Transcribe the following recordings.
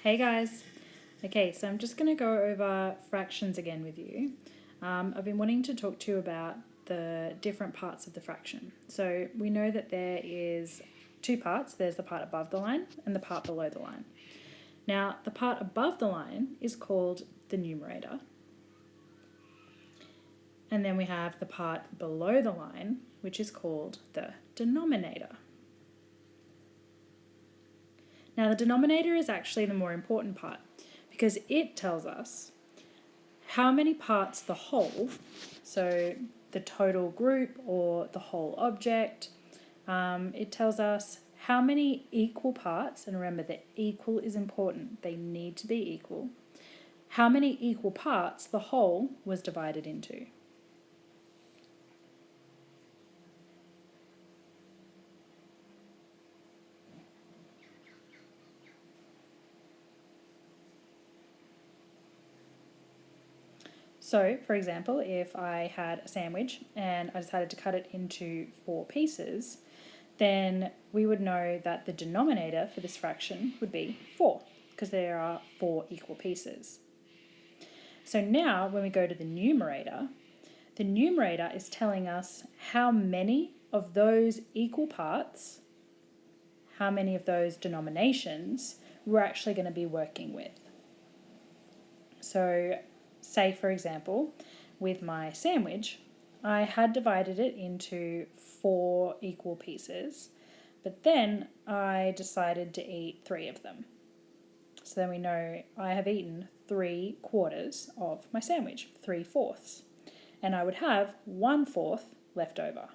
Hey guys. Okay, so I'm just going to go over fractions again with you. I've been wanting to talk to you about the different parts of the fraction. So we know that there is two parts. There's the part above the line and the part below the line. Now, the part above the line is called the numerator. And then we have the part below the line, which is called the denominator. Now, the denominator is actually the more important part because it tells us how many parts the whole, so the total group or the whole object, it tells us how many equal parts, and remember that equal is important, they need to be equal, how many equal parts the whole was divided into. So, for example, if I had a sandwich and I decided to cut it into 4 pieces, then we would know that the denominator for this fraction would be 4, because there are 4 equal pieces. So now, when we go to the numerator is telling us how many of those equal parts, how many of those denominations we're actually going to be working with. So, say for example, with my sandwich, I had divided it into 4 equal pieces, but then I decided to eat 3 of them. So then we know I have eaten 3/4 of my sandwich, 3/4, and I would have 1/4 left over.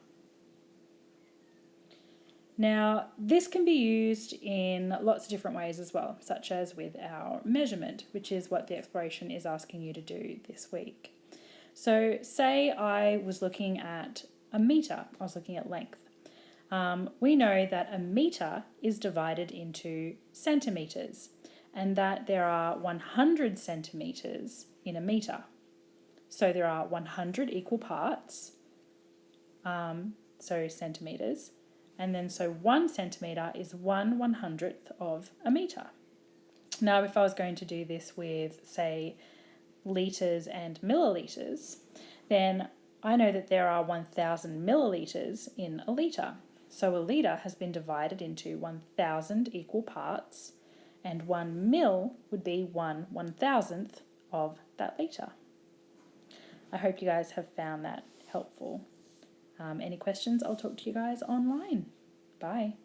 Now, this can be used in lots of different ways as well, such as with our measurement, which is what the exploration is asking you to do this week. So say I was looking at a metre, I was looking at length. We know that a metre is divided into centimetres and that there are 100 centimetres in a metre. So there are 100 equal parts, so centimetres, and then so 1 centimetre is 1/100th of a metre. Now if I was going to do this with, say, litres and millilitres, then I know that there are 1,000 millilitres in a litre. So a litre has been divided into 1,000 equal parts, and 1 mil would be 1/1000th of that litre. I hope you guys have found that helpful. Any questions? I'll talk to you guys online. Bye.